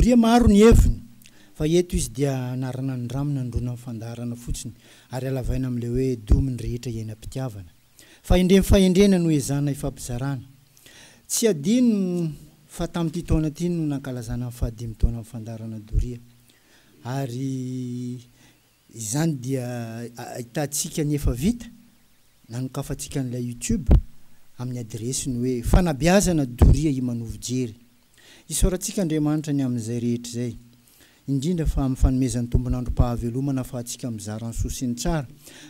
Doria maro ny heviny fa eto izy dia anarana ny ramona androna fandarana fotsiny ary alavaina am'le hoe dominy rehetra iainam-pitiavana fa indreny fahendrena no ezana ifampizarana tsy adino fa tamin'ity taona ity no nankalazana amin'ny fahadimy taona amin'ny fandarana Doria ary izany dia ahitantsika ny efa vita nanokafantsika an'ilay YouTube amin'ny adresiny hoe fanabeazana Doria Imanovo Jery isaorantsika Andriamanitra ny amin'izay rehetra zay indrindra fa amin'ny fanomezan'ny tompon'androm-pahavelomana ahafahantsika mizara ny soa sy ny tsara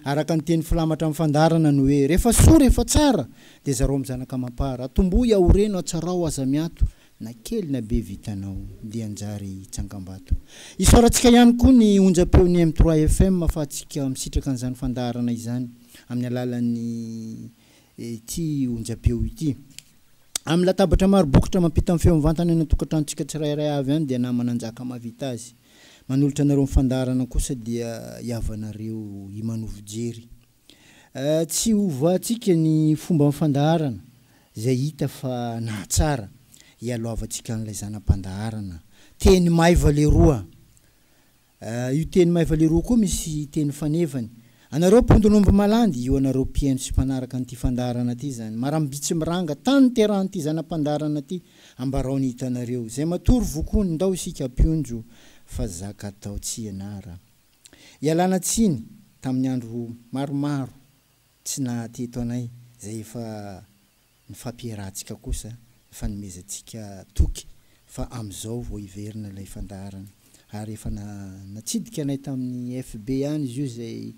araka ny teny filamatra amin'ny fandarana no hoe rehefa soa rehefa tsara dia zareo amin'ny zanaka mampara atomboy aoreno atsarao aza miato na kely na be vitanao dia anjary tsangambato isaorantsika ihany koa ny onjam-peon'ny M3 FM ahafahantsika misitraka an'izany fandarana izany amin'ny alalan'ny ity onjam-peo ity amin'ny latabatra maro bokotra mampita amin'ny feo mivantana ny tokantranontsika tsirairay avy any dia namananjaka mavita azy manolotra anareo mifandarana kosa dia iavanareo Imanovo Jery tsy hovatsika ny fomba mifandarana zay hita fa nahatsara ialoavantsika an'ilay zanam-pandaharana teny maiva leroa io teny maiva leroa koa misy teny fanevany anareo mpondronombo malandy io anareo mpiaino sy mpanaraka an'ity fandarana ty zany marambitsy miranga tany terahanyity zanam-pandarana ty ambarao ny hitanareo zay matory vokony ndao isika mpiondro fa zaka atao tsy ianara ialana tsiny tamin'ny andro maromaro tsy nahateto anay zay efa nifampiarahantsika kosa fanomezantsika toky fa am'izao vao iverina ilay fandarana ary efa natsidika anay tamin'ny FB any izy io zay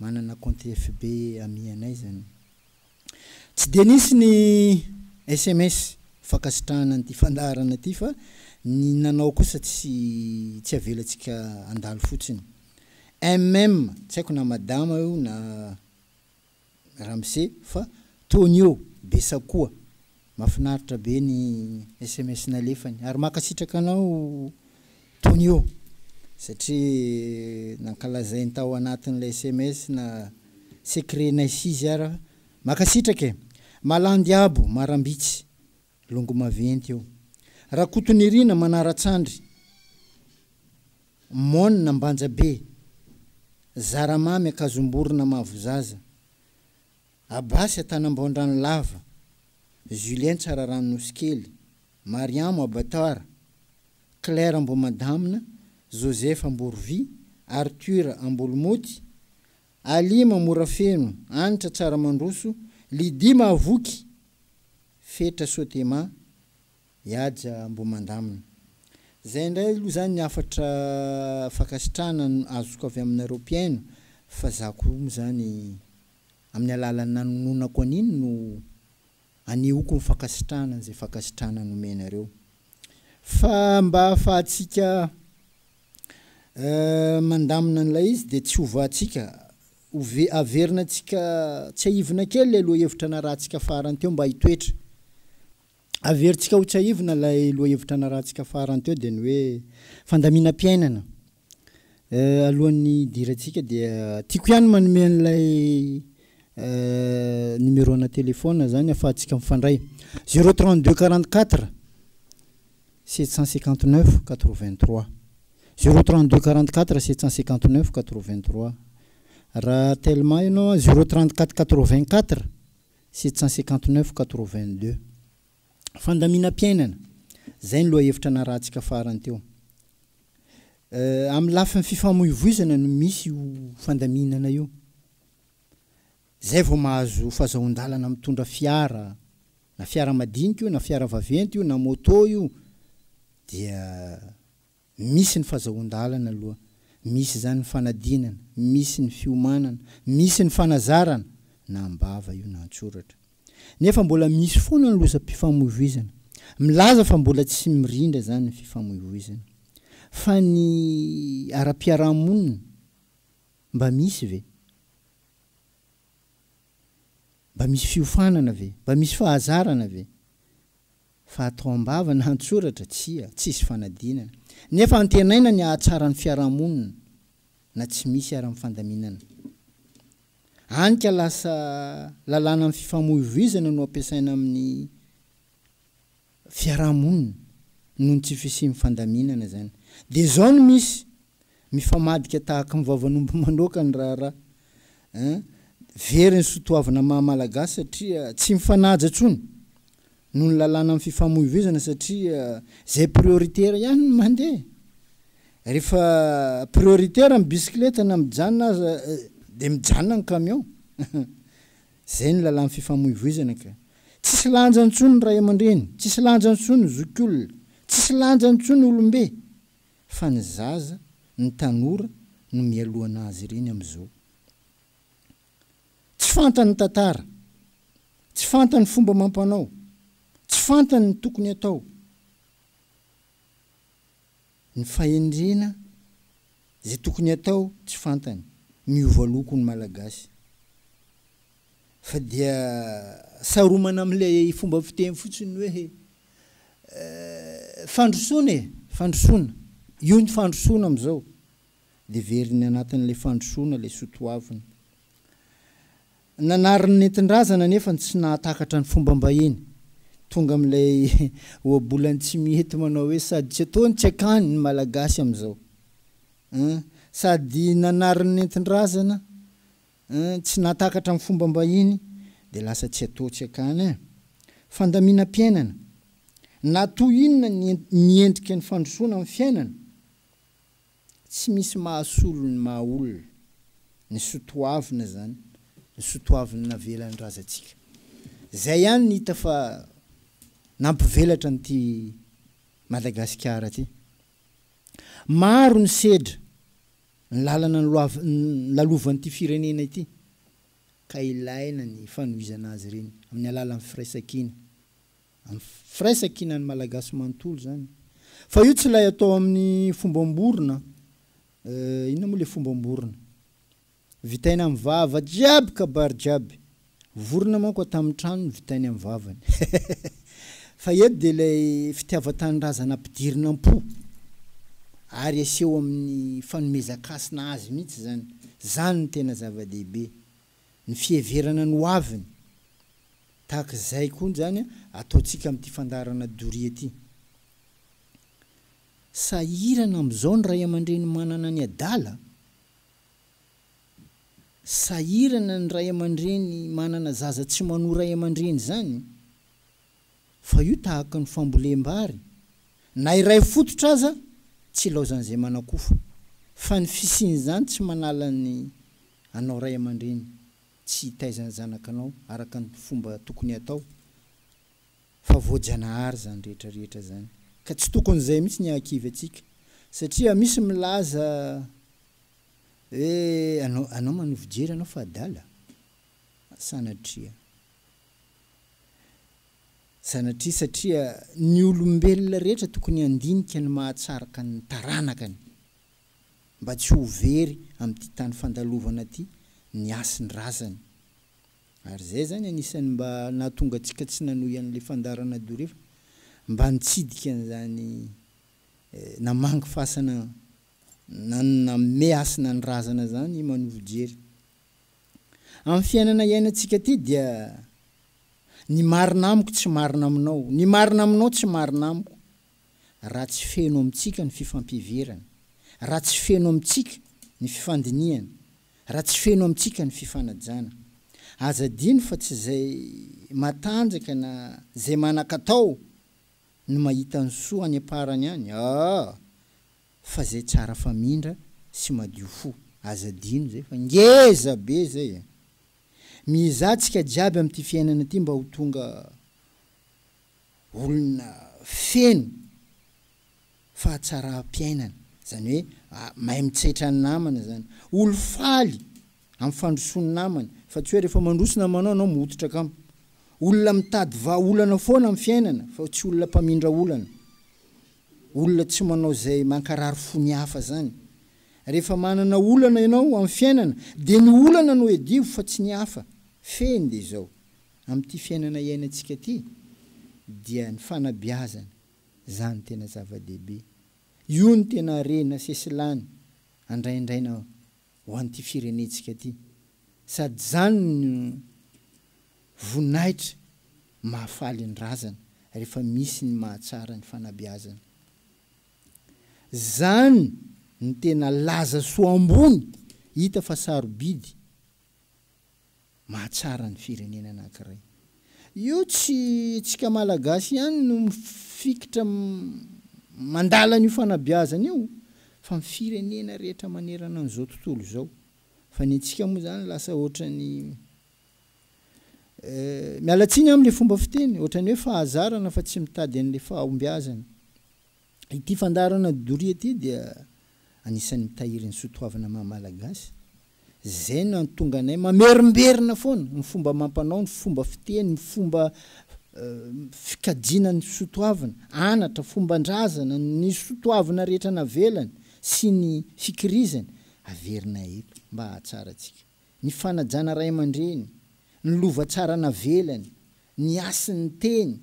manana compte FB amianay zany tsy de nisy ny SMS fakasitrahana n'ity fandarana ty fa ny nanao kosa tsy avelantsika andalo fotsiny MM tsy haiko na madama io na Ramse fa Tonio Besakoa mahafinaritra be ny SMS nalefany ary makasitraka anao Tonio satria nankalazainy tao anatin'ilay SMS na secret naisizy ara makasitraka malandy abo marambitsy longo maventy eo Rakotonirina manaratsandry Mona Mbanjabe Zaramamy Akazomborona Mavozaza Abasy Atanambaondrano Lava Julien Tsararano Nosikely Mariamo Abatara Claire Ambomadamina Joseph Amborvi Arthur Ambolmoty Alima Morafeno Anitra Tsaramandroso Lidima Avoky Fetra Sotema Yaja Ambomandamina zay ndray aloha zany ny afatra fakasitrahana azoko avy aminareo mpiaino fa za koa zany amin'ny alalan'ny nanononako an'iny no aneoko ny fakasitrahana zay fakasitrahana nomenareo fa mba ahafahantsika mandamina an'ilay izy dia tsy hovatsika averina tsika tsy aivina kely ilay loha hevitra narahantsika farany teo mba hitoetra averintsika ho tsy aivina ilay loha hevitra narahantsika farany teo dia ny hoe fandaminam-piainana alohan'ny dirantsika dia tiako ihany manome an'ilay numéro-na téléphone zany ahafahantsika mifandray 032 44 759 83 032 44 759 83 raha tellement ianao 034 84 759 82 fandaminam-piainana zay ny loha hevitra narahantsika farany teo amin'ny lafiny fifamoivoizana no misy io fandaminana io zay vao mahazo fahazahon-dalana mitondra fiara na fiara madinika io na fiara vaventy io na moto io dia misy ny fahazahon-dalana aloha misy zany ny fanadinana misy ny fiomanana misy ny fanazarana na ambava io na antsoratra nefa mbola misy foana ny lozam-pifamoivoizana milaza fa mbola tsy mirindra zany ny fifamoivoizana fa ny ara-piarahamonina mba misy ve mba misy fiofanana ve mba misy fahazarana ve fa atao ambava na antsoratra tsisy fanadinana nefa antenaina ny ahatsara ny fiarahamonina na tsy misy ara-mifandaminana anika lasa lalàna amin'ny fifamoivoizana no ampiasaina amin'ny fiarahamonina noho ny tsy fisiany fandaminana zany de zao no misy mifamadika tahaka mivavanombo manokany raha very ny sotoavana mahamalagasy satria tsy mifanaja tsony noho ny lalàna amin'ny fifamoivoizana satria zay prioritaire ihany no mandeha rehefa prioritaire amin'ny bisikileta na mijanona aza de mijanona ny camion zay ny lalàna fifamoivoizana ka tsisy lanjany tsony ny ray aman-dreny tsisy lanjany tsony ny zokiolona tsisy lanjany tsony ny olombe fa ny zaza ny tanora no mialohana azy ireny am'izao tsy fantany tantara tsy fantany fomba mampanao tsy fantany ny tokony atao ny fahendrena zay tokony atao tsy fantany miova loko ny malagasy fa dia saromana am'ilay fomba fiteny fotsiny hoe fandrosoana io ny fandrosoana am'izao de veriny anatin'ilay fandrosoana lay sotoavina nanariny nentin-drazana nefa tsy nahatakatra ny fomba mbahiny tonga am'ilay oabolany tsy mihety manao hoe sady tsy ataony tsy akany ny malagasy am'izao sady nanariny nentin-drazana tsy nahatakatra ny fomba mbahiny de lasa tsy atao tsy akany fandaminam-piainana na toy inona niendrika ny fandrosoana amin'ny fiainana tsy misy mahasolo ny mahaolona ny sotoavina zany ny sotoavina navelan'ny razantsika zay ihany ny hita fa nampivelatra nyty Madagasikara ty maro ny sedra ny lalana ny lalovan'ity firenena ity ka ilaina ny fanohizana azy reny amin'ny alalan'ny firaisankina amin'ny firaisankina ny malagasy manontolo zany fa io tsy lay atao amin'ny fombam-borona inona moa le fombam-borona vitaina amin'ny vava jiaby kabary jiaby vorona manko atamin'ny trano ny vitainy amin'ny vavany fa eto de lay fitiavan-tanindrazana ampidirina am-po ary aseho amin'ny fanomezan-kasina azy mihitsy zany ny tena zava-dehibe ny fieverana ny hoaviny tahaka zay koa zany ataontsika amin'ity fandarana doria ty sahirana am'izao ny ray aman-dreny manana ny adala sahirana ny ray aman-dreny manana zaza tsy manohy ray aman-dreny zany fa io tahaka ny fambolem-bary na iray fototra aza tsy laozan'izay manakofa fa ny fisiny zany tsy manala ny anao ray aman-dreny tsy hitaizany zanakanao araka ny fomba tokony atao fa voajanahary zany rehetrarehetra zany ka tsy tokony zay mihitsy ny ankivy atsika satria misy milaza hoe anao manovijery anao fa adala sanatria satria ny olombelona rehetra tokony andinika ny mahatsaraka ny taranakany mba tsy ho very amin'ity tany fandalovana ty ny asiny razany ary zay zany anisany mba nahatonga atsika tsy nanohy an'le fandarana dorefa mba nitsidika an'izany namangy fasana nanome asina ny razana zany manovijery amin'ny fiainana iainantsika ty dia ny marina amiko tsy marina aminao ny marina aminao tsy marina amiko raha tsy feno amintsika ny fifampiverana raha tsy feno amintsika ny fifandiniana raha tsy feno amintsika ny fifanajana azadiny fa tsy zay matanjaka na zay manan-katao no mahita ny soa any aparany any fa zay tsara famindra sy madio fo azadino zay fa ngeza be zay mizatsika jiaby amin'ity fiainana ty mba ho tonga olona feno fahatsara-piainana zany hoe mahay mitsaitra ny namana zany olo faly amin'ny fandrosony namany fa tsy hoe rehefa mandrosona manao anao mihototra kamo olona mitady vahaolana foana amin'ny fiainana fa tsy olona mpamindra olana olona tsy manao zay mankarary fony hafa zany rehefa manana olana ianao amin'ny fiainana de ny olana no edivo fa tsy ny hafa feny de zao amin'ity fiainana iainantsika ty dia ny fanabiazana zany tena zava-dehibe io ny tena rena sesilany andraindraina ho an'ity firenentsika ty sady zany ny voninahitra mahafaly ny razana rehefa misy ny mahatsara ny fanabeazana. Zany ny tena laza soa ambony hita fa sarobidy mahatsara ny firenena anankiray. Io tsy tsika malagasy ihany no mifikitra mandala ny fanabeazana io, fa ny firenena rehetra manerana an'izao tontolo zao. Fa ny antsika moa zany lasa ohatrany mialatsiny amin'le fomba fiteny, ohatrany hoe fahazarana fa tsy mitady an'le fahombiazana. Ity fandarana doria ity dia anisan'ny mitahiry ny soatoavana maha-malagasy. Zay no antonga anay mamerimberina foana ny fomba mampanao, ny fomba fiteny, ny fomba fikajina ny soatoavana, anatra, fomban-drazana, ny soatoavana rehetra navelany sy ny fikirizany averina eto mba hahatsara antsika. Ny fanajana ray aman-dreny, ny lova tsara navelany, ny asin'ny teny,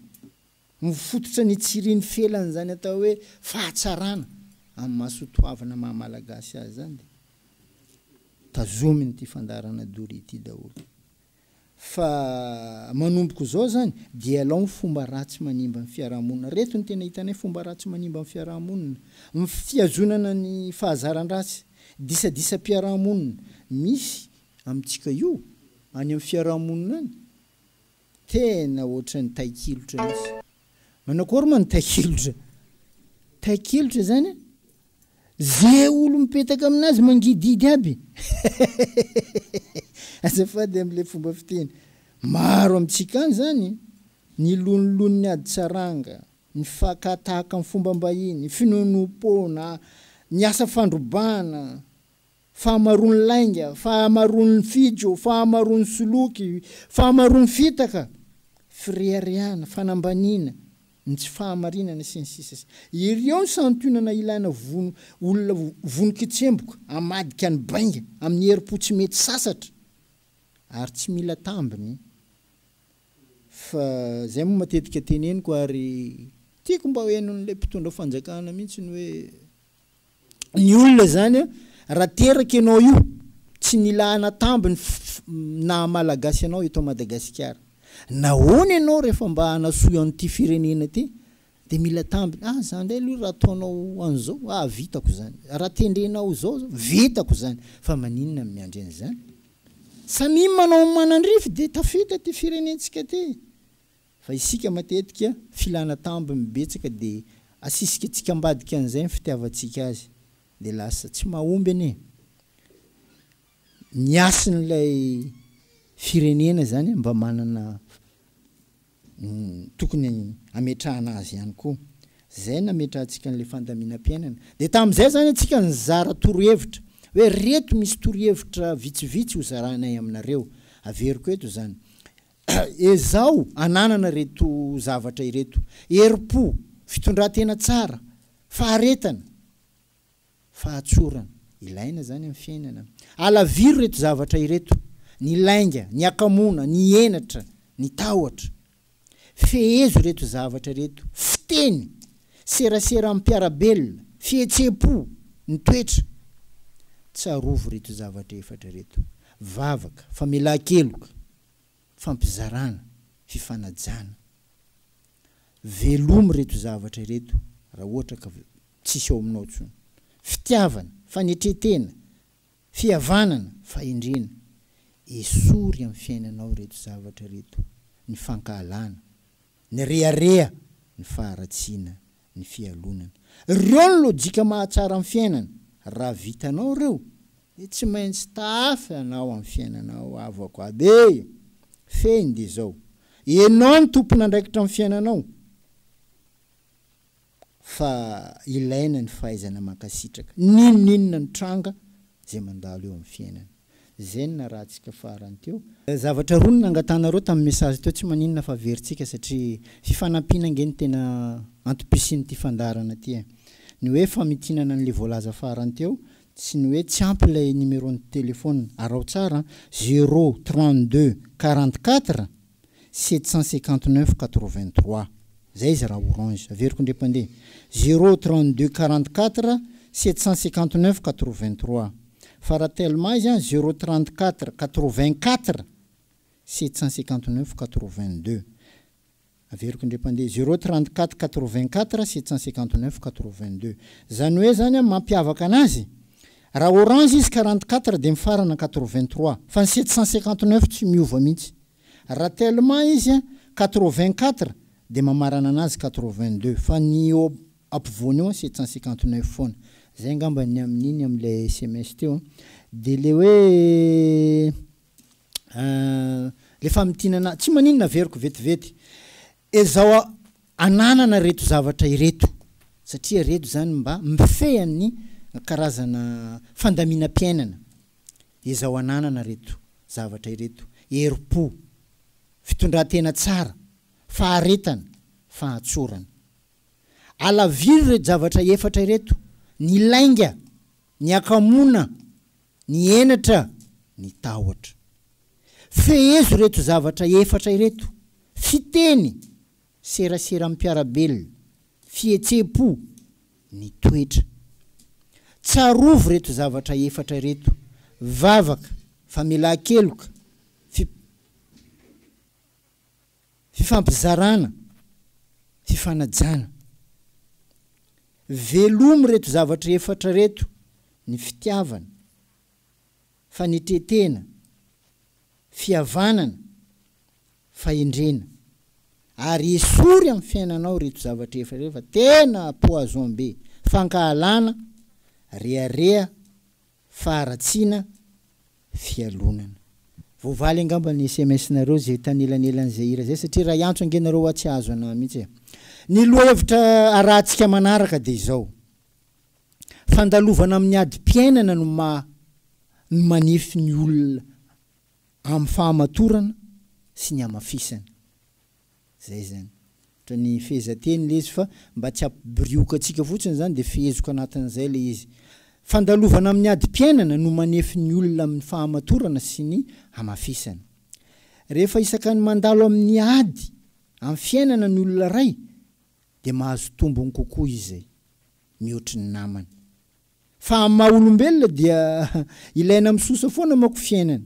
mifototra ny tsiriny felany zany atao hoe fahatsarana amin'ny mahasoatoavana maha-malagasy azy zany. Tazominy ty fandarana dory ity daholo. Fa manomboko zao zany dia alao ny fomba ratsy manimba ny fiarahamonina. Reto ny tena hitanay fomba ratsy manimba ny fiarahamonina, ny fiazonana ny fahazaran-dratsy, disadisa-piarahamonina misy amintsika io any amin'ny fiarahamonina any. Tena ohatrany taikilotra misy. Manakory ma ny taikilotra? Taikilotra zany zay olo mipetaka aminazy mangididy aby. Azafady amin'le fomba fiteny. Maro amintsika any zany ny lonolon'ny ady tsaranga, ny fakatahaka amin'ny fomba mbahiny, ny finonom-pona, ny asa fandrobana, fahamaroan'ny lainga, fahamaroan'ny fijo, fahamaroan'ny soloky, fahamaroan'ny fitaka, firehareana, fanambanina, ny tsy fahamarinana sy ny sisa. Ireo ny santionana ilana olona vonikitsemboka amadika ny bainga amin'ny herim-po tsy mety sasatra ary tsy mila tambiny. Fa zay moa matetika teneniko ary tiako mba hoenon'le mpitondra fanjakana mihitsy ny hoe ny olona zany raha teraka ianao io tsy mila anatambiny na malagasy ianao eto Madagasikara. Nahoana ianao rehefa mba hanasoa an'ity firenena ty de mila tambiny. Zany ndray aloha raha ataonao an'izao, vitako zany. Raha tendrenao zao, vitako zany. Fa maninona miandry an'izany? Samy manao manandrify de tafita ty firenentsika ty. Fa isika matetika filana tamby mibetsaka de asisika tsika ambadika an'izay ny fitiavantsika azy. De lasa tsy mahomby ane. Ny asin'ilay firenena zany mba manana tokony ametrahana azy ihany koa. Zay nametrahantsika an'le fandaminam-piainana. De tamin'izay zany antsika nizara torohevitra hoe reto misy torohevitra vitsivitsy ho zaranay aminareo. Averiko eto zany. Ezao ananana reto zavatra ireto: herim-po, fitondran-tena tsara, faharetana, fahatsorana. Ilaina zany amin'ny fiainana. Alaviry reto zavatra ireto: ny lainga, ny akamona, ny enatra, ny tahotra. Fehezo reto zavatra reto: fiteny, serasera amin'ny mpiarabelona, fihetsem-po, ny toetra. Tsarovo reto zavatra efatra reto: vavaka, famelan-keloka, fampizarana, fifanajana. Velomy reto zavatra reto raha ohatra ka tsisy ao aminao tsony: fitiavana, fanetretena, fihavanana, fahendrena. Esory amin'ny fiainanao reto zavatra reto: ny fankahalana, ny rehareha, ny faharatsiana, ny fialonana. Reo ny lojika mahatsara amin'ny fiainana. Raha vitanao reo de tsy maintsy tafy anao amin'ny fiainanao avako aby. Feny de zao: ianao ny tompona andraikitra amin'ny fiainanao. Fa ilaina ny fahaizana mankasitraka. Ninona ny tranga zay mandalo eo amin'ny fiainana. Zay ny narahantsika farany teo. Zavatra roa nangatanareo tamin'ny message teo, tsy maninona fa veritsika satria fifanampiana ngeny tena antom-pisin'ity fandarana ty. Ny hoe famitinana an'le voalaza farany teo, tsy ny hoe tsy ampy ilay numéro-ny téléphone. Arao tsara 032 44 759 83. Zay izy raha orange. Averiko ndrepande 032 44 759 83. Faratelma izy 034 84 759 82. averiko indray mpandeha 034 84 759 82 zany hoe zany mampiavaka anazy raha orange izy 44 de mifarana 83 fa ny 759 tsy miova mihitsy raha tellement izy 84 de mamarana anazy 82 fa ny ampovoany eo 759 foana zay ngamba ny amin'iny am'le SMS teo de le hoe le famitinana tsy maninona averiko vetivety ezao ananana reto zavatra ireto satria reto zany mba mifehan'ny karazana fandaminam-piainana ezao ananana reto zavatra ireto herim-po fitondran-tena tsara faharetana fahatsorana alaviry reto zavatra efatra ireto ny lainga ny akamona ny enatra ny tahotra fehezo reto zavatra efatra ireto fiteny serasera ampiarabelona fihetsepo ny toetra tsarovo reto zavatra efatra reto vavaka famela-keloka fifampizarana fifanajana velomo reto zavatra efatra reto ny fitiavana fanetretena fihavanana fahendrena ary esory amin'ny fiainanao reto zavatra efatra refa tena poison be fankahalana rearea faharatsiana fialonana voavaly angamba ny SMS nareo zay tanelanelan'izay ira zay satria raha iantso angenareo atsy azo ana mihitsy ny lohevitra arahantsika manaraka de izao fandalovana amin'ny adi-piainana no manefy ny olona amin'ny fahamatorana sy ny amafisana zay zany ohatra ny fehezanteny le izy fa mba tsy ampibirioka atsika fotsiny zany de fehezoko anatin'izay le izy fandalovana amin'ny adi-piainana no manefy ny olona amin'ny fahamatorana sy ny amafisana rehefa isaka ny mandalo amin'ny ady amin'ny fiainana ny olona ray de mahazo tombony kokoa izay mihoatry ny namany fa maha-olombelona dia ilaina misosa foana mako fiainana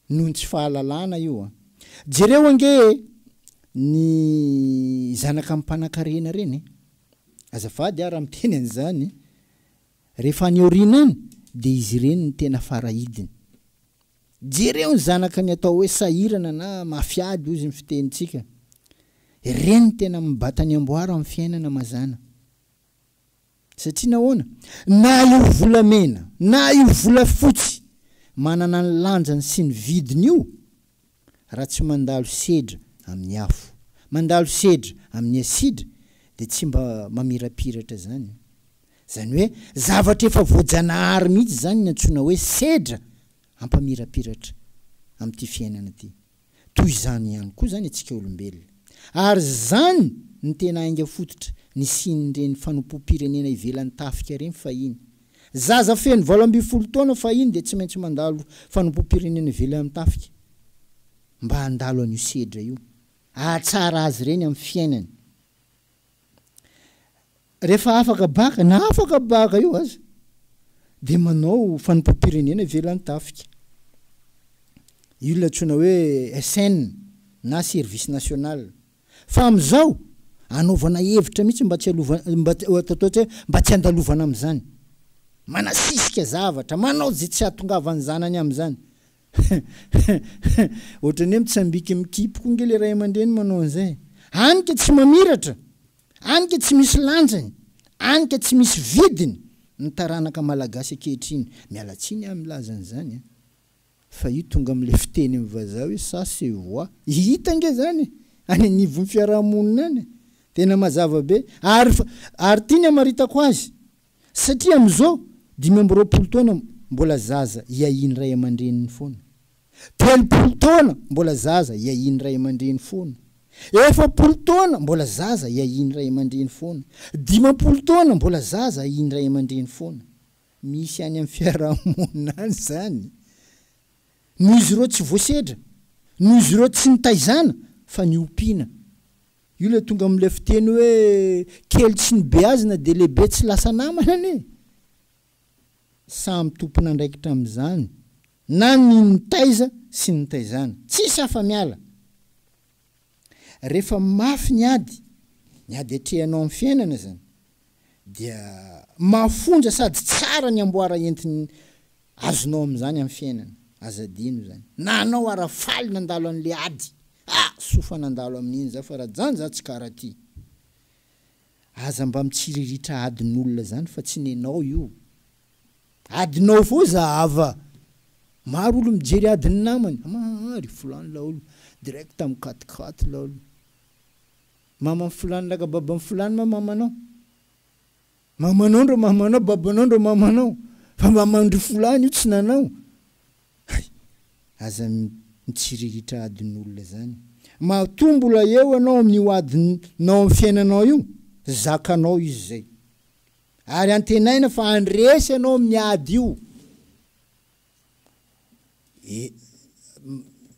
noho ny tsy fahalalana io jereo ange ny zanaka amin'ny mpanan-karena reny azafady ara miteny an'izany rehefa ny orinany de izy ireny ny tena farahidiny jereo ny zanaka ny atao hoe sahirana na mafiady ozy ny fitenitsika reny tena mibatany amboara amin'ny fiainana mazana satria nahoana na io volamena na io vola fotsy manana ny lanjany sy ny vidiny io raha tsy mandalo sedra amin'ny afo mandalo sedra amin'ny asidra de tsy mba mamirapiratra zany hoe zavatra efa voajanahary mihitsy zany ny antsoina hoe sedra ampamirapiratra amin'ity fiainana ty toy izany ihany koa zany atsika olombelona ary zany ny tena ainga fototra ny sinyreny fanompo-pirenena ivelan'ny tafika reny fahiny zaza feno 12 taona fahiny de tsy maintsy mandalo fanompo-pirenena ivelany amin'ny tafika mba handalo an'io sedra io ahatsara azy reny amin'ny fiainany rehefa afaka baka na afaka baka io aza de manao fanompo-pirenena ivelan'ny tafika io latsoina hoe SN na service national fa am'izao anaovana hevitra mihitsy mba tsy mba tsy andalovana am'izany manasisika zavatra manao zay tsy atongavany zanany am'izany ohatrany hoe mitsambiky mikipoko nge le ray aman-dreny manao an'izay anika tsy mamiratra anika tsy misy lanjany anika tsy misy vidiny ny taranaka malagasy akehitriny mialatsiny am'lazany zany fa io tonga am'le fiteny am'vazaha hoe ça se voit hita nge zany any anivon'ny fiarahamonina any tena mazava be ary tiany amaritako azy satria am'izao 12 taona mbola zaza iahiny ray aman-dreniny foana 30 taona mbola zaza iahiny ray aman-dreny foana 40 taona mbola zaza iahiny ray aman-dreny foana 50 taona mbola zaza iahiny ray aman-dreny foana misy any amin'ny fiarahamonina any zany noho izy ireo tsy voasedra noho izy ireo tsy nitaizana fa ny ompiana io le tonga am'le fiteny hoe kely tsy ny be azina de lehibe tsy lasa namana ane samy tompona andraikitra am'izany na ny nitaiza sy nitaizana tsisy afa-miala rehefa mafy ny ady atrehanao amin'ny fiainana zany dia mafonja sady tsara ny amboara entiny azonao amin'izany amin'ny fiainana azadino zany na anao arafaly nandalo an'le ady sofa nandalo amin'iny za fa raha zany za tsy karaha ty aza mba mitsiriritra adin'olona zany fa tsy nenao io adinao fo zava maro olo mijery adiny namany ry fulany laolo direct am'katikaty laolo mama fulany laga baba fulany mamanao ndo mamanao babanao ndo mamanao fa mamandry fulany io tsy nanao aza mitsiriritra adin'olona zany matombola eo anao amin'io adinao amin'ny fiainanao io zakanao izy zay ary antenaina fa andresy anao amin'ny ady io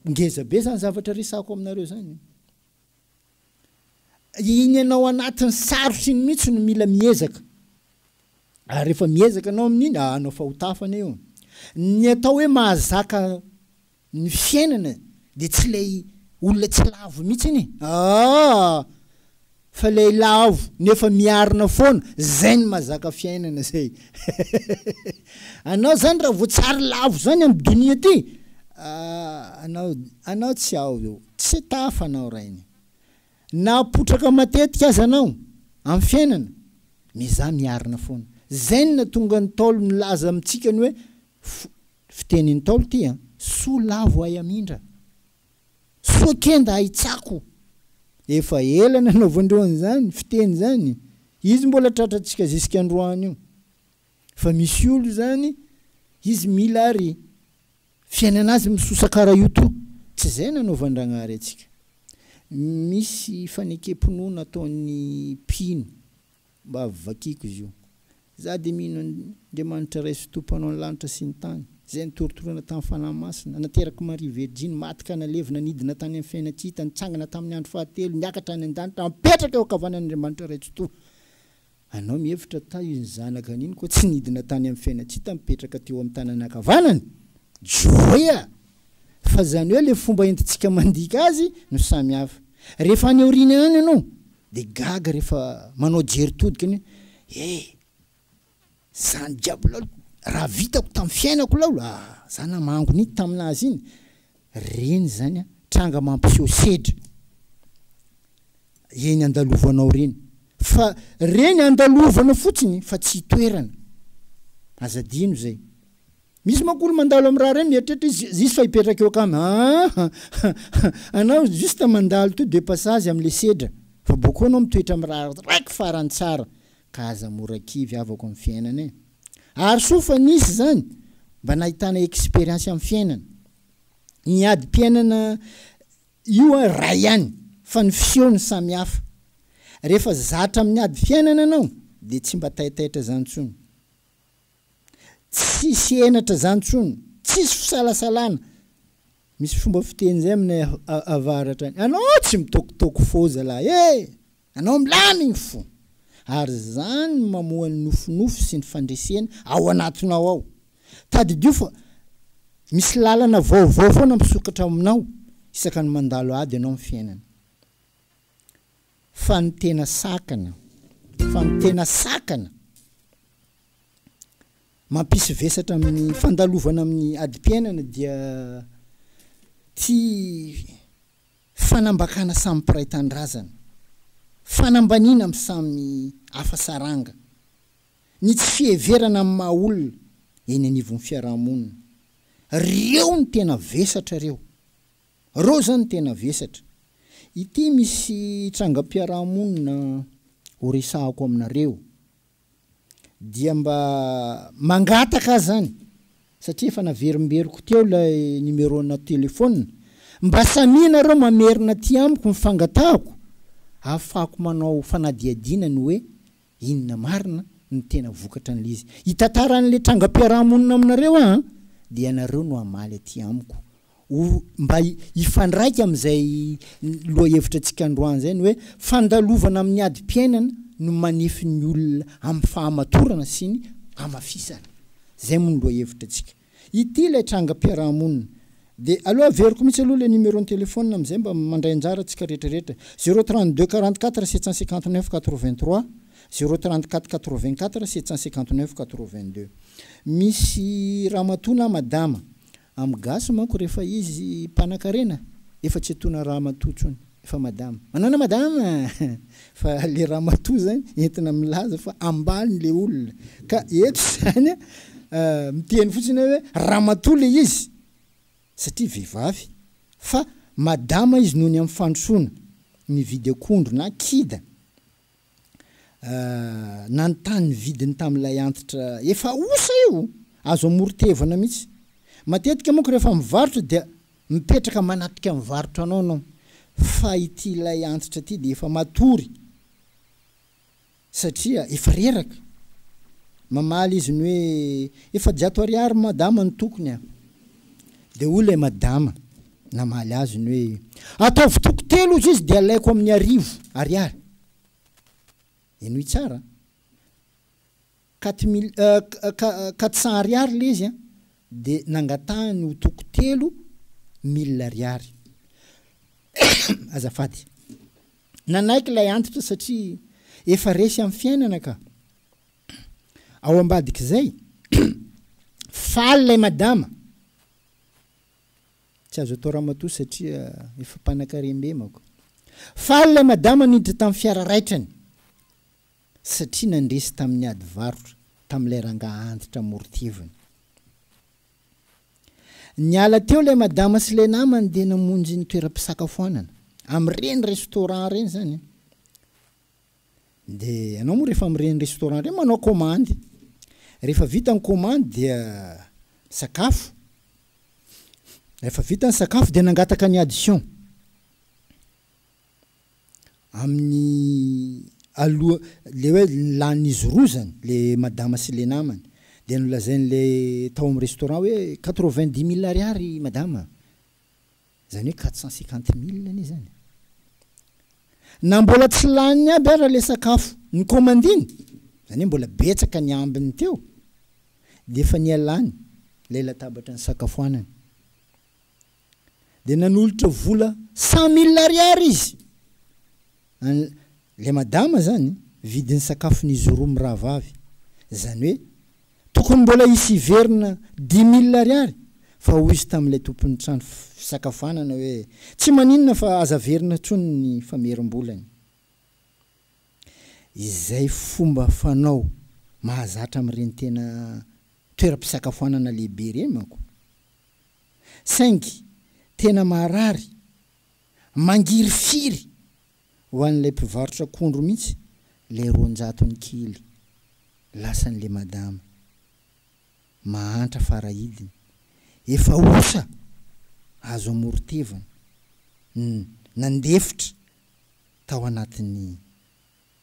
ngeza be zany zavatra resako aminareo zany iny anao anatin'ny sarotry iny mihitsy no mila miezaka ary rehefa miezaka anao amin'iny anao fa hotafana eo ny atao hoe mahazaka ny fiainana de tsy lay olona tsy lavo mihitsy iny fa lay lavo nefa miarina foana zay ny mahazaka fiainana zay anao zany raha voatsary lavo zany amin'ny donia ty anao tsy ao eo tsy tafa anao raha iny napotraka matetika aza anao amin'ny fiainana miza miarina foana zay ny natonga ny taolo milaza amintsika ny hoe fitenin'ny taolo ty soa lavo ay amindra soa kenda ay tsako efa elana anaovandreo an'izany fiteny zany izy mbola tratratsika jusqu'à androany io fa misy olo zany izy mila ary fiainana azy misosa karaha io to tsy zay nanaovan-dragnahary atsika misy fanekempinoa nataon'ny mpino mba avakiko izy io za de mino Andriamanitra ray sy tompanao ny lanitra sy ny tany zay nitoritorana tamin'ny fanahy masina nateraka Marie Virgine matika nalevina nidina tany amin'ny fiainatsita nitsangana tamin'ny andro fahatelo niakatra any an-danitra mipetraka eo akavanan'Andriamanitra ray tsy to anao mihevitra ta io ny zanaka an'iny koa tsy nidina tany amin'ny fiainatsita mipetraka teo amin'ny tanany ankavanany joia fa zany hoe le fomba entintsika mandika azy no samy hafa rehefa any aoriana any anao de gaga rehefa manao jery todika ny zany jiaby laolo raha vitako tamin'ny fiainako laolo za namango nity taminazy iny reny zany tranga mampiseho sedra eny andalovanao reny fa reny andalovana fotsiny fa tsy hitoerana azadino zay misy makolo mandalo amin'ny raha reny mieritreritra izy fa hipetraka eo akamy anao juste mandalo to de passage amin'le sedra fa boko anao mitoetra amin'ny raha raiky farany tsara ka aza morakivy avako amin'ny fiainana ary sofa nisy zany mba nahitana expérience amin'ny fiainana ny ady-piainana io raha ihany fa ny fiseho samy hafa rehefa zatra amin'ny ady-fiainana anao de tsy mba taitaitra zany tsony tsisy enatra zany tsony tsisy fisalasalana misy fomba fiteny zay aminay avaratra anao tsy mitokotoko fo zalahy anao milamigny fo ary zany mamohan'ny nofinofy sy ny fandresena ao anatinao ao tadidio fa misy lalana vaovao foana misokatra aminao isaka ny mandalo ady anao amin'ny fiainana fa ny tena sakana mampisy vesatra amin'ny fandalovana amin'ny ady-piainana dia ty fanambakana samy mpiray tandrazana fanambanina amin'ny samy afasaranga ny tsy fieverana amin'ny maha olona eny anivon'ny fiarahamonina reo ny tena vesatra reo zany tena vesatra ity misy trangam-piarahamonina ho resahako aminareo dia mba mangataka azy zany satria efa naverimberiko teo ilay numéro-na telefônina mba saminareo mamerina ty amiko mifangatahako afako manao fanadiadiana ny hoe inona marina ny tena vokatra an'le izy hitantaran'le trangam-piarahamonina aminareo dia anareo no amaly aty amiko mba hifandraika amin'izay loha hevitra antsika androany zay ny hoe fandalovana amin'ny ady-piainana no manefy ny olona amin'ny fahamatorana sy ny amafisana zay moa ny loha hevitra antsika ity ilay trangam-piarahamonina de aloha averiko mihitsy aloha le numéro ny téléphone am'izay mba mandray anjara atsika rehetrarehetra 032 44 759 83 034 84 759 82 misy ramatoa na madama am'gasy manko rehefa izy mpanan-karena efa tsy atona ramatoa tsony efa madama manana madama fa le ramatoa zany entina milaza fa ambany le olona ka eto zany miteny fotsiny hoe ramatoa le izy satria vehivavy fa madama izy noho ny amin'ny fandrosoana mividy akondro na kida nanontany vidiny tamin'ilay antitra efa osa io azo amorotevana mihitsy matetika monko rehefa mivarotra dia mipetraka manatrika mivarotra anao fa ity ilay antitra ty dia efa matory satria efa reraka mamaly izy ny hoe efa 600 ariary madama ny tokony a dia olay madama namaly azy ny hoe ataovy toko 3 izy dia alaiko amin'ny 1000 ariary eno tsara 400 ariary le izy a dia nangatahany ho toko 3,000 ariary azafady nanaiky ilay antitra satria efa resy amin'ny fiainana ka ao ambadika izay faly ilay madama tsy azo atao ramatoa satria efa mpanan-karembe mako faly ilay madama niditra tamin'ny fiara raitrany satria nandresy tamin'ny ady varotra tamin'ilay rangaha antitra morotevany niala teo ilay madama sy ilay namany dia namonjy ny toeram-pisakafoanana amin'ireny restaurant reny zany dia anao moa rehefa amin'ireny restaurant reny manao komandy rehefa vita ny komandy dia sakafo rehefa vita ny sakafo dia nangataka ny addition amin'ny aloha le hoe lan'izy roa zany le madama sy le namany dia nolazain'le tao amin'ny restaurant hoe 90,000 ariary madama zany hoe 450,000 ny zany na mbola tsy laniny aby ara le sakafo ny komandiny zany hoe mbola betsaka ny ambiny teo dia efa nialany lay latabatra ny sakafoanany dia nanolotra vola 100,000 ariary izy le madama zany vidin'ny sakafon'izy roa mirahavavy zany hoe tokony mbola isy iverina 10,000 ariary fa hoy izy tamin'ilay tompon'ny trano fisakafoanana hoe tsy maninona fa azaverina tsony ny famerim-bolany izay fomba fanao mahazatra amin'ireny tena toeram-pisakafoanana lehibe reny manko saingy tena marary mangiry firy ho an'ilay mpivarotra akondro mihitsy le 200 kily lasan'le madama mahantra farahidiny efa osa azo amorotevana nandefitra tao anatin'ny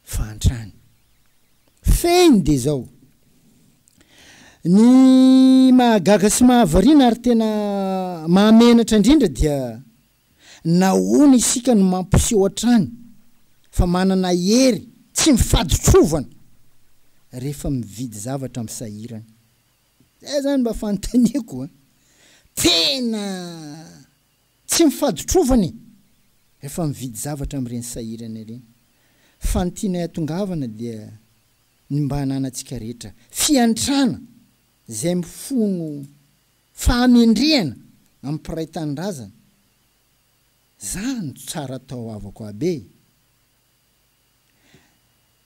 fahantrany feny dia zao ny mahagaga sy mahavariana ary tena mahamenatra indrindra dia nahoana isika no mampiseho hatrany fa manana hery tsy mifaditrovana rehefa mividy zavatra amin'ny sahirany zay zany mba fanontaniako tena tsy mifaditrovany rehefa mividy zavatra amin'ireny sahirany ireny fantinay atongavana dia ny mba hananantsika rehetra fiantrana zay mifono fahamendrehana amin'ny mpiray tanindrazana zany tsara tao avako abe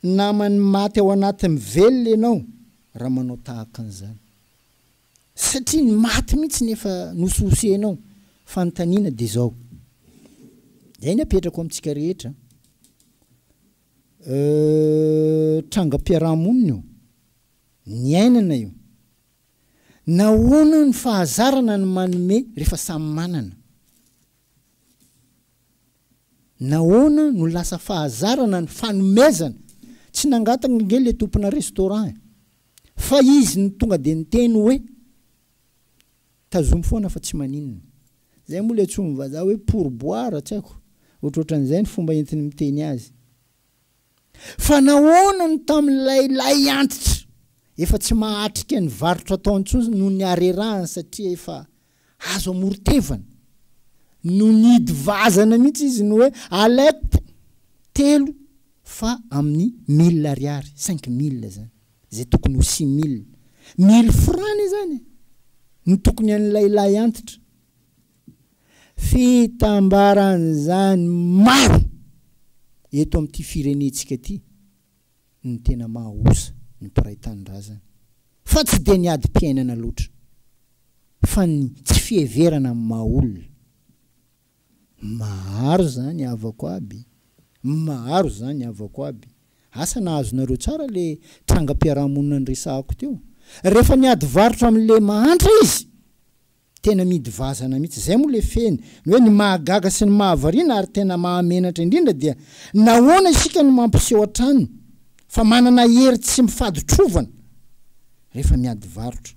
namany maty ao anaty mivelona ianao raha manao tahaka an'izany satria ny maty mihitsy nefa nososenao fanontaniana dia zao zay ny apetrako amintsika rehetra trangam-piarahamonina io ny ainana io nahoana ny fahazarana ny manome rehefa samy manana nahoana no lasa fahazarana ny fanomezana tsy nangatana nge le tompona restaurant fa izy ny tonga dia niteny hoe tazomy foana fa tsy maninona zay moa le tsomy vazaha hoe pourboire tsy haiko ohatrohatran'izay ny fomba entiny miteny azy fa nahoana no tamin'ilay antitra efa tsy mahatrika ny varotra ataony tsony noho ny arerahany satria efa azo amorotevana no nidy vazana mihitsy izy no hoe alaiko 3 fa amin'ny 1000 ariary 5000 zany zay tokony ho 6000 1000 frany zany no tokony an'lailay antitra fitambaran'izany maro eto amin'ity firenetsika ty ny tena mahaosa ny mpiray-tanindrazana fa tsy de niady mpiainana loatra fa ny tsy fieverana amin'ny mahaolona maro zany avako aby maro zany avako aby asa nahazonareo tsara le trangam-piarahamonina ny resahako teo rehefa niady varotra amin'le mahantra izy tena midy vazana mihitsy zay moa le feny ny hoe ny mahagaga sy ny mahavariana ary tena mahamenatra indrindra dia nahoana isika no mampiseho an-tranony fa manana hery tsy mifaditrovana rehefa miady varotra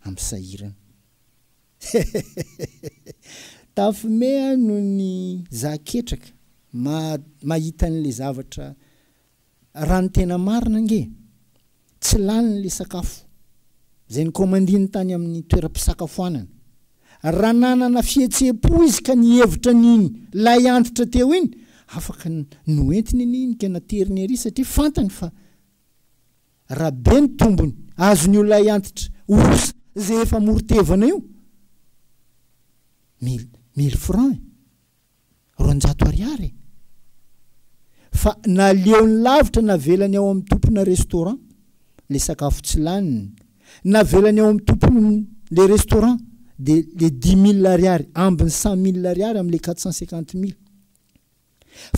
amin'ny sahirana tafimea no ny zaketraka mahita n'le zavatra raha ny tena marina nge tsy lanin'le sakafo zay ny komandiny tany amin'ny toeram-pisakafoanana raha nanana fihetsepo izy ka nihevitra n'iny lay antitra teo iny afaka noentiny an'iny ka nateriny ary satria fantany fa raha be ny tombony azony io lay antitra osa zay efa morotevana io 1000 francs 200 ariary fa naleony lavitra navelany ao amin'ny tompona restaurant le sakafo tsy laniny navelany ao amin'ny tompony le restaurant de le 10 000 ariary ambiny 100 000 ariary am'le 450 000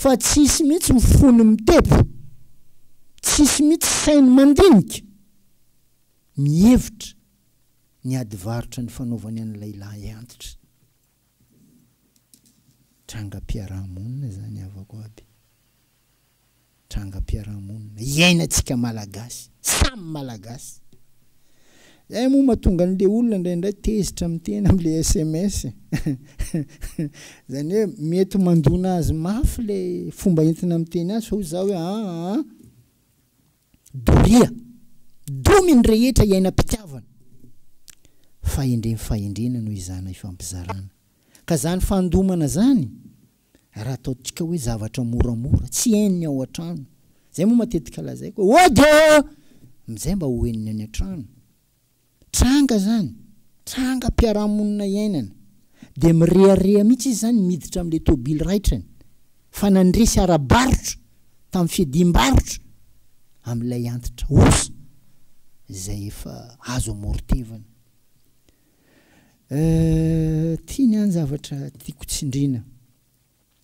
fa tsisy mihitsy mifony mitepo tsisy mihitsy sainy mandinika mihevitra niady varotra ny fanaovany an'ilay lahy antitra trangam-piarahamonina zany avako aby trangam-piarahamonina iainantsika malagasy samy malagasy zay moa mahatonga an'le olona indraindray tezitra miteny am'le SMS zany hoe mety mandona azy mafy le fomba entina miteny azy fa ho zao hoe doria dominy rehetra iainam-pitiavana fahendrena no izana ifampizarana ka zany fandomana zany raha ataotsika hoe zavatra moramora tsy haininy ao an-trano zay moa matetika lazaiko odio mizay mba ho eniny any an-trano tranga zany tranga mpiarahamonina iainana de mirehareha mihitsy izy zany miditra am'le tobily raitrany fa nandresy ara-barotra tamin'ny fiadim-barotra am'ilay antitra osa zay efa azo amorotevana tiany any zavatra tiako tsindrina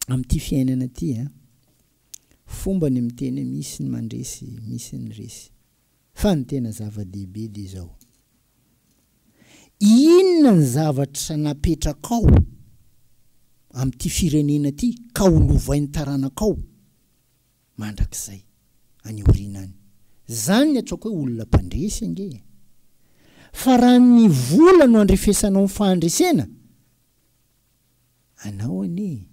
amin'ity fiainana ty fomba ny miteny misy ny mandresy misy ny resy fa ny tena zava-dehibe de zao inona ny zavatra napetrakao amin'ity firenena ty ka olovain'ny taranakao mandrakizay any orinany zany ny atsaoko hoe olona mpandresy ange fa raha ny vola no andrefesanao fahandresena anao ane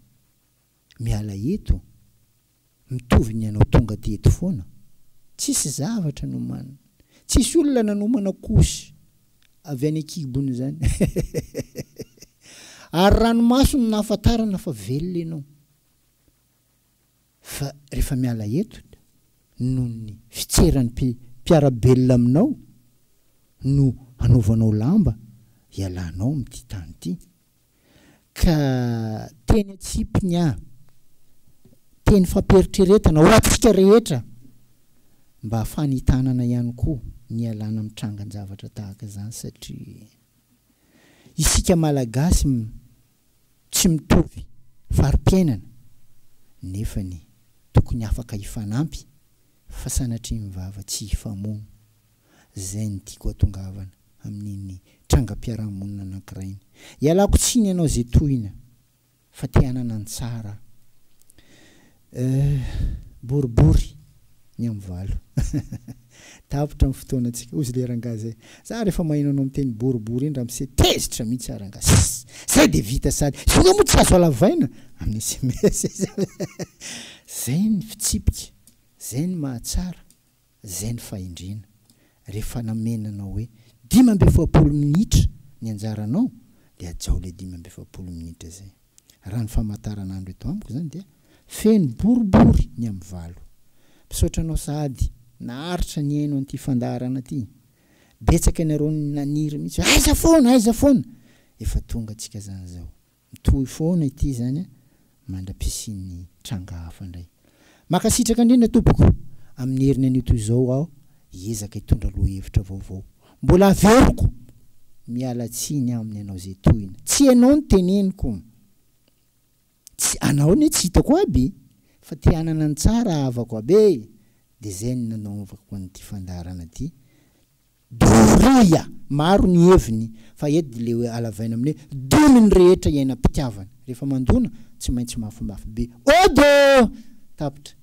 miala eto mitovy ny anao tonga teto foana tsisy zavatra nomana tsisy olona nanomana kosy avy any akibony zany ary ranomaso no nahafantarana fa velona ianao fa rehefa miala eto noho ny fitserany mpiarabelona aminao no hanaovanao lamba ialanao am'ty tany ty ka teny atsipiny teny fampieritrretana hoatsika rehetra mba hafanitanana ihany koa ny alana mitrangan-javatra tahaka zany satria isika malagasy tsy mitovy fari-piainana nefany tokony afaka hifanampy fa sanatria mivava tsy hifamono zay ny tiako atongavana amin'iny trangam-piarahamonina anankiray ialako tsiny ianao zay tohina fa te-hanana ny tsara boribory ny am'valo tapitra amin'ny fotoanantsika ozy le rangahy zay za rehefa mahino anao miteny boribory iny raha mise tezitra mihitsy rangahy zay de vita sady songa moa tsy azo alavaina amin'ny SMS zay ny fitsipika zay ny mahatsara zay ny fahendrena rehefa namenanao hoe 10 minitra ny anjaranao dia ajao le 5-7 minitra zay. Raha ny famantaranandro eto amiko zany dia feno boribory ny amin'ny valo. Pisaotranao sahady naharitra ny aino an'ity fandaharana ty. Betsaka ianareo naniry mihitsy aiza foana. Efa tonga atsika zany zao. Mitohy foana ity zany mandra-pisin'ny tranga hafa indray. Makasitraka indrindra tompoko amin'ny heriny an'io toy izao aho hiezaka hitondra lohahevitra vaovao. Mbola averiko miala tsiny aminy anao zay tohina. Tsy ianao ny teneniko. Tsy anao ny tsy hitako aby fa te hanana ny tsara havako abe. Dia zay ny nanaovako an'ity fandaharana ity. Doria maro ny heviny fa eto dia le alavaina amin'ny doniny rehetra iainam-pitiavana. Rehefa mandona tsy maintsy mafimafy be. Odo tapitra.